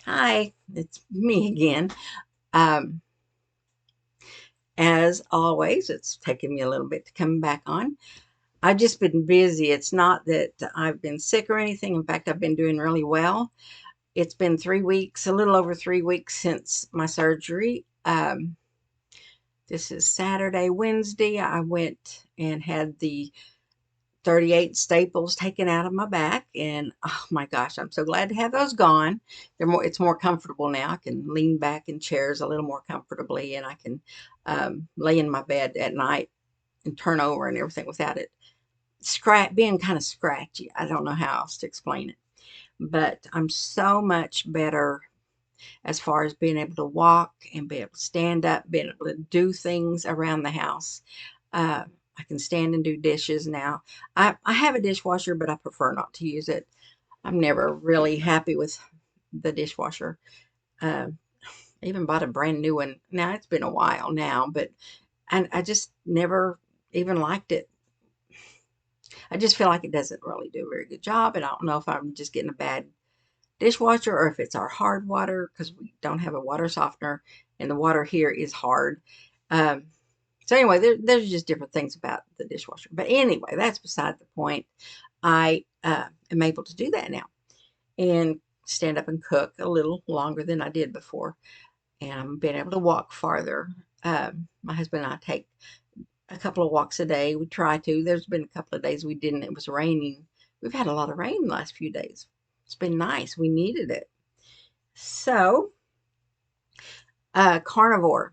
Hi, it's me again. Um, as always, it's taken me a little bit to come back on. I've just been busy. It's not that I've been sick or anything. In fact, I've been doing really well. It's been 3 weeks, a little over 3 weeks since my surgery. This is Saturday, Wednesday. I went and had the 38 staples taken out of my back, and oh my gosh, I'm so glad to have those gone. It's more comfortable now. I can lean back in chairs a little more comfortably, and I can lay in my bed at night and turn over and everything without it being kind of scratchy. I don't know how else to explain it, but I'm so much better as far as being able to walk and be able to stand up, being able to do things around the house. Uh, I can stand and do dishes now. I have a dishwasher, but I prefer not to use it. I'm never really happy with the dishwasher. Uh, I even bought a brand new one. Now it's been a while now, but and I just never even liked it. I just feel like it doesn't really do a very good job, and I don't know if I'm just getting a bad dishwasher or if it's our hard water because we don't have a water softener and the water here is hard. Um, so anyway, there's just different things about the dishwasher. But anyway, that's beside the point. I am able to do that now and stand up and cook a little longer than I did before. And I'm being able to walk farther. My husband and I take a couple of walks a day. We try to. There's been a couple of days we didn't. It was raining. We've had a lot of rain the last few days. It's been nice. We needed it. So, carnivore.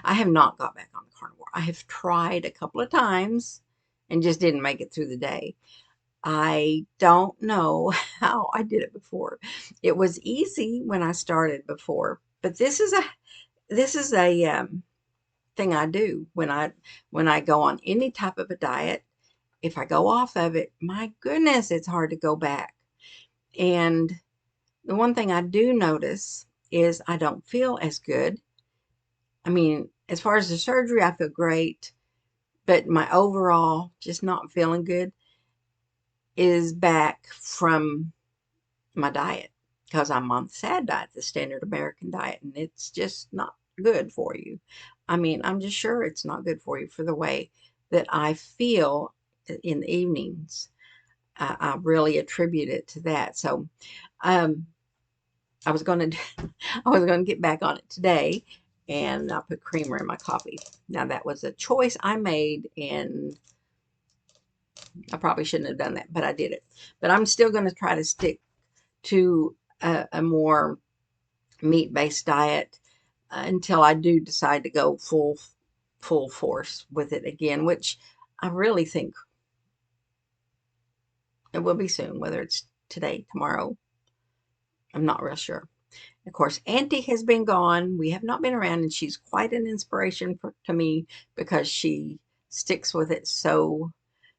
I have not got back on the carnivore. I have tried a couple of times and just didn't make it through the day. I don't know how I did it before. It was easy when I started before, but this is a thing I do when I go on any type of a diet. If I go off of it, my goodness, it's hard to go back. And the one thing I do notice is I don't feel as good. I mean, as far as the surgery, I feel great, but my overall just not feeling good is back from my diet because I'm on the SAD diet, the standard American diet, and it's just not good for you. I mean, I'm just sure it's not good for you for the way that I feel in the evenings. I really attribute it to that. So, um, I was going to, I was going to get back on it today, and I put creamer in my coffee. Now that was a choice I made, and I probably shouldn't have done that, but I did it. But I'm still going to try to stick to a more meat-based diet until I do decide to go full force with it again, which I really think it will be soon, whether it's today, tomorrow. I'm not real sure. Of course, Auntie has been gone. We have not been around, and she's quite an inspiration to me because she sticks with it so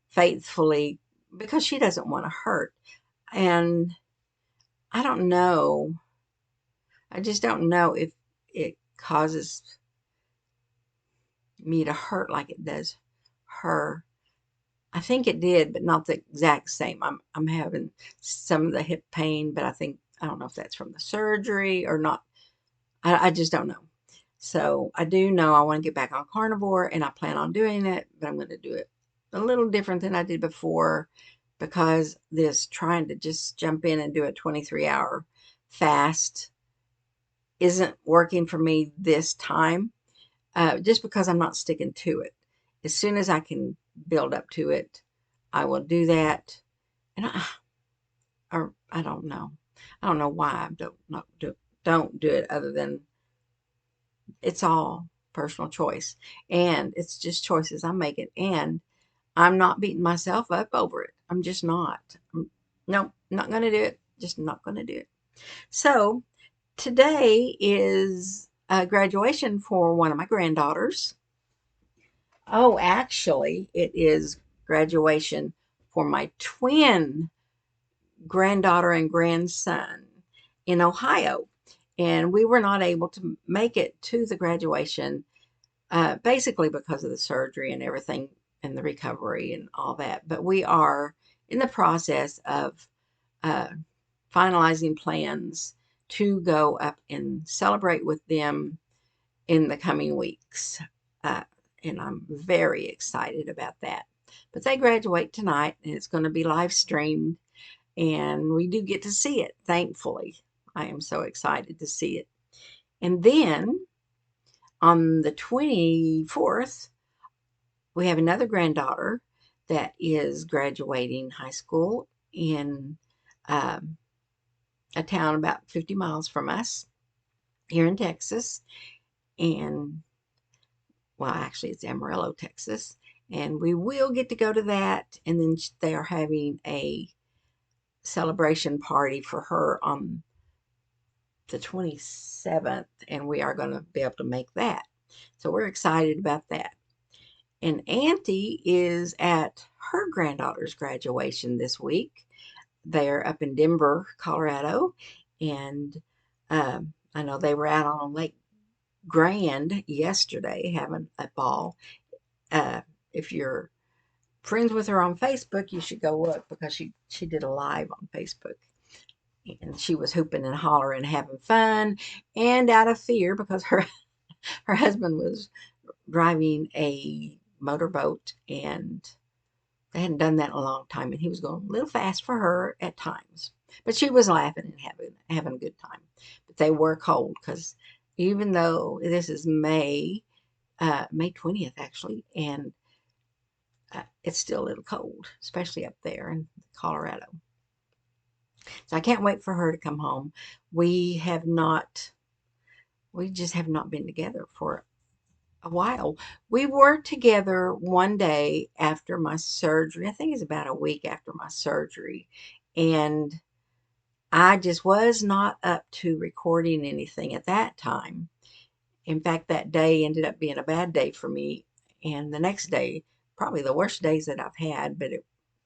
faithfully because she doesn't want to hurt. And I don't know. I just don't know if it causes me to hurt like it does her. I think it did, but not the exact same. I'm having some of the hip pain, but I don't know if that's from the surgery or not. I just don't know. So I do know I want to get back on carnivore and I plan on doing it, but I'm going to do it a little different than I did before because this trying to just jump in and do a 23-hour fast isn't working for me this time, just because I'm not sticking to it. As soon as I can build up to it, I will do that. And I don't know. I don't know why I don't do it other than it's all personal choice. And it's just choices I'm making. And I'm not beating myself up over it. I'm just not. No, not going to do it. Just not going to do it. So today is graduation for one of my granddaughters. Oh, actually, it is graduation for my twin granddaughter and grandson in Ohio. And we were not able to make it to the graduation, basically because of the surgery and everything and the recovery and all that. But we are in the process of uh, finalizing plans to go up and celebrate with them in the coming weeks. Uh, and I'm very excited about that. But they graduate tonight, and it's going to be live streamed, and we do get to see it, thankfully. I am so excited to see it. And then on the 24th, we have another granddaughter that is graduating high school in um, a town about 50 miles from us here in Texas. And, well, actually, it's Amarillo, Texas. And we will get to go to that. And then they are having a celebration party for her on the 27th, and we are going to be able to make that. So we're excited about that. And Auntie is at her granddaughter's graduation this week. They're up in Denver, Colorado, and I know they were out on Lake Grand yesterday having a ball. If you're friends with her on Facebook, you should go look because she did a live on Facebook. And she was hooping and hollering, having fun, and out of fear because her husband was driving a motorboat, and they hadn't done that in a long time, and he was going a little fast for her at times. But she was laughing and having a good time. But they were cold because even though this is May 20th actually, and it's still a little cold, especially up there in Colorado. So I can't wait for her to come home. We have not, we just have not been together for a while. We were together one day after my surgery. I think it's about a week after my surgery. And I just was not up to recording anything at that time. In fact, that day ended up being a bad day for me. And the next day, probably the worst days that I've had, but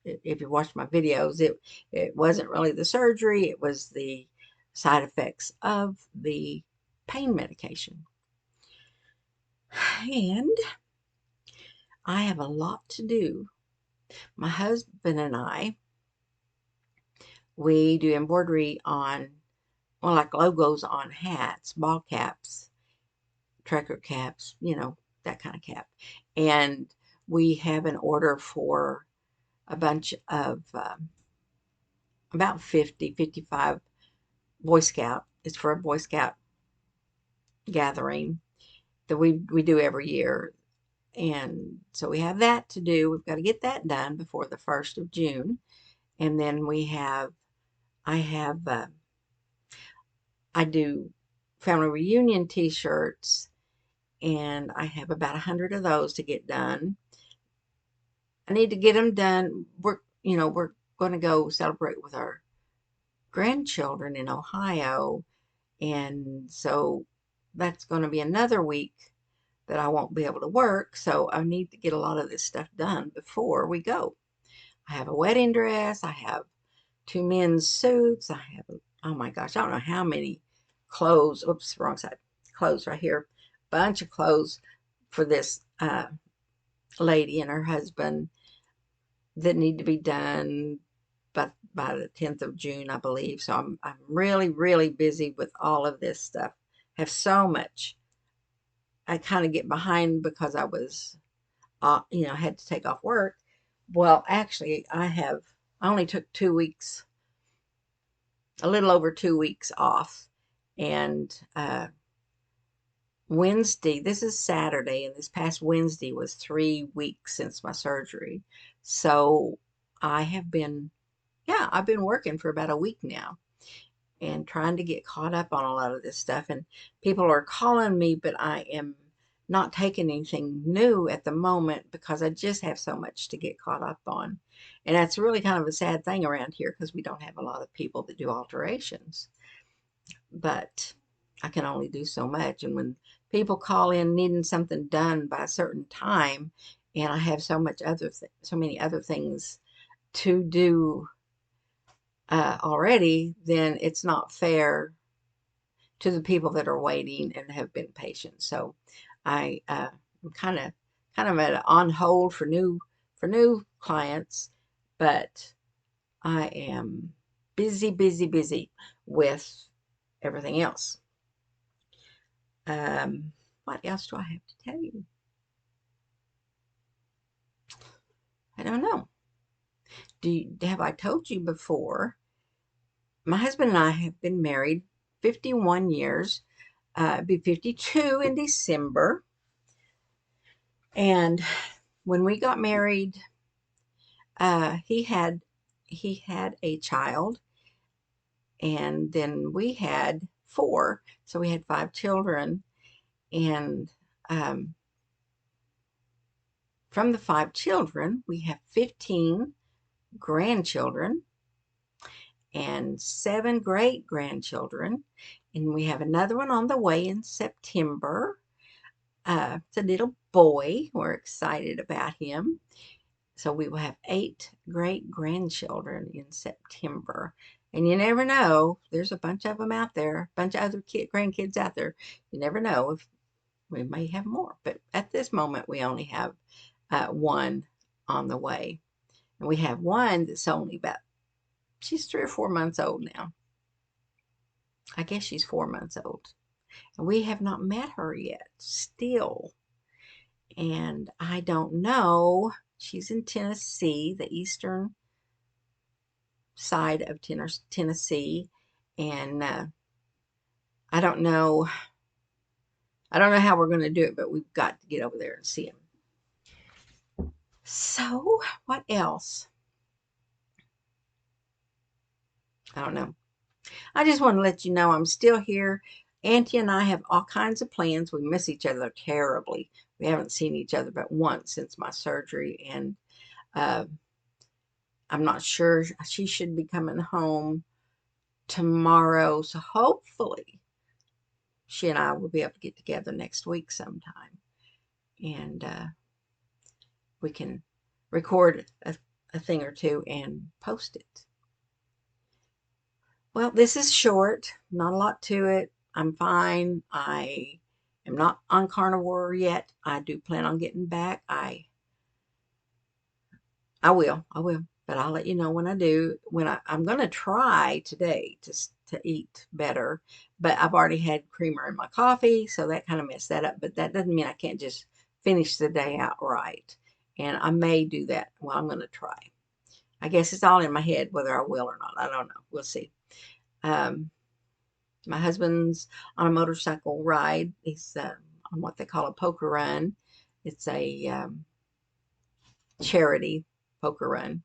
if you watched my videos, it wasn't really the surgery, it was the side effects of the pain medication. And I have a lot to do. My husband and I, we do embroidery on, well, like logos on hats, ball caps, trucker caps, that kind of cap. And we have an order for a bunch of about 50, 55 Boy Scout. It's for a Boy Scout gathering that we do every year. And so we have that to do. We've got to get that done before the 1st of June. And then I do family reunion t-shirts, and I have about 100 of those to get done. I need to get them done. We're going to go celebrate with our grandchildren in Ohio, and so that's going to be another week that I won't be able to work. So I need to get a lot of this stuff done before we go. I have a wedding dress. I have 2 men's suits. I have, oh my gosh, I don't know how many clothes. Oops, wrong side. Clothes right here. Bunch of clothes for this lady and her husband that need to be done by the 10th of June, I believe. So I'm really, really busy with all of this stuff. I have so much. I kind of get behind because I was, had to take off work. Well, actually, I only took 2 weeks, a little over 2 weeks off. And Wednesday, this is Saturday, and this past Wednesday was 3 weeks since my surgery. So I have been, I've been working for about a week now and trying to get caught up on a lot of this stuff. And people are calling me, but I am not taking anything new at the moment because I just have so much to get caught up on. And that's really kind of a sad thing around here because we don't have a lot of people that do alterations. But I can only do so much. And when people call in needing something done by a certain time, and I have so many other things to do already, then it's not fair to the people that are waiting and have been patient. So I am kind of at on hold for new clients, but I am busy with everything else. What else do I have to tell you? I don't know. Have I told you before? My husband and I have been married 51 years. Be 52 in December. And when we got married, he had a child, and then we had four, so we had five children. And from the five children, we have 15 grandchildren and 7 great grandchildren, and we have another one on the way in September. It's a little boy. We're excited about him. So we will have 8 great grandchildren in September. And you never know, there's a bunch of them out there, a bunch of other grandkids out there. You never know if we may have more. But at this moment, we only have one on the way. And we have one that's only she's 3 or 4 months old now. I guess she's 4 months old. And we have not met her yet, still. And I don't know. She's in Tennessee, the eastern side of Tennessee. And I don't know. I don't know how we're going to do it, but we've got to get over there and see him. So, what else? I don't know. I just want to let you know I'm still here. Auntie and I have all kinds of plans. We miss each other terribly. We haven't seen each other but once since my surgery, and uh, I'm not sure. She should be coming home tomorrow, so hopefully she and I will be able to get together next week sometime, and we can record a thing or two and post it. Well, this is short, not a lot to it. I'm fine. I am not on carnivore yet. I do plan on getting back. I will. But I'll let you know when I do. I'm going to try today to eat better, but I've already had creamer in my coffee, so that kind of messed that up. But that doesn't mean I can't just finish the day out right. And I may do that. Well, I'm going to try. I guess it's all in my head whether I will or not. I don't know. We'll see. My husband's on a motorcycle ride. He's on what they call a poker run. It's a charity poker run.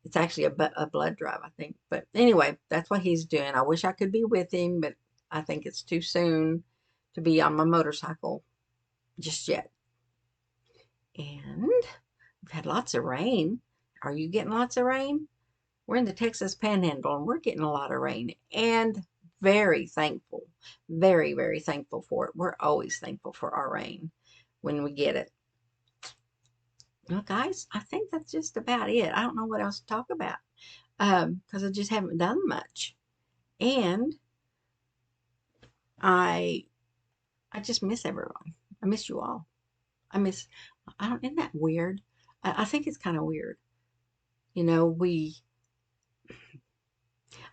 It's actually a blood drive, I think. But anyway, that's what he's doing. I wish I could be with him, but I think it's too soon to be on my motorcycle just yet. And we've had lots of rain. Are you getting lots of rain? We're in the Texas Panhandle, and we're getting a lot of rain. And very thankful. Very, very thankful for it. We're always thankful for our rain when we get it. Well, guys, I think that's just about it. I don't know what else to talk about because I just haven't done much. And I just miss everyone. I miss you all. I don't, isn't that weird? I think it's kind of weird. You know,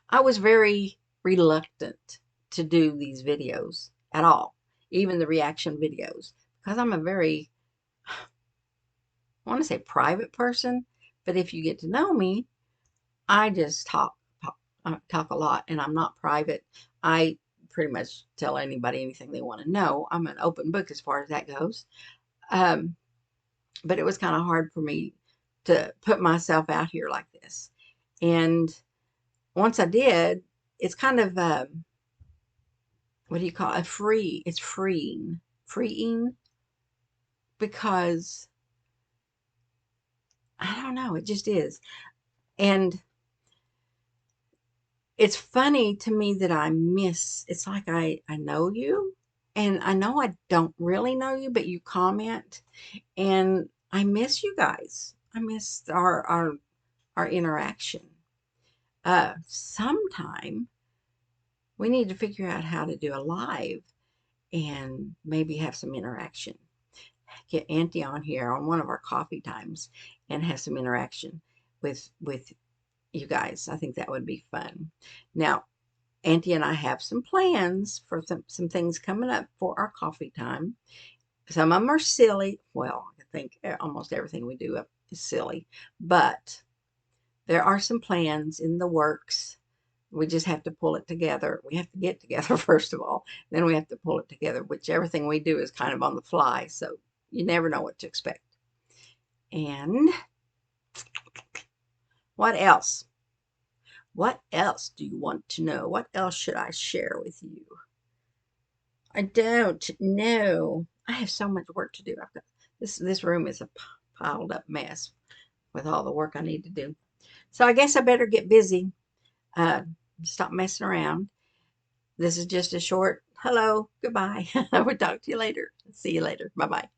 I was very reluctant to do these videos at all, even the reaction videos, because I'm a very, I want to say private person, but if you get to know me, I just talk a lot, and I'm not private. I pretty much tell anybody anything they want to know. I'm an open book as far as that goes. But it was kind of hard for me to put myself out here like this. And once I did, it's kind of, what do you call it? It's freeing, because I don't know, it just is. And it's funny to me that it's like I know you, and I know I don't really know you, but you comment, and I miss you guys. I miss our interaction. Sometime we need to figure out how to do a live and maybe have some interaction. Get Auntie on here on one of our coffee times and have some interaction with you guys. I think that would be fun. Now, Auntie and I have some plans for some things coming up for our coffee time. Some of them are silly. Well, I think almost everything we do is silly, but there are some plans in the works. We just have to pull it together. We have to get together first of all, then we have to pull it together, which everything we do is kind of on the fly, so you never know what to expect. And what else? What else do you want to know? What else should I share with you? I don't know. I have so much work to do. I've got this room is a piled up mess with all the work I need to do. So I guess I better get busy. Uh, Stop messing around. This is just a short hello, goodbye. I will talk to you later. See you later. Bye bye.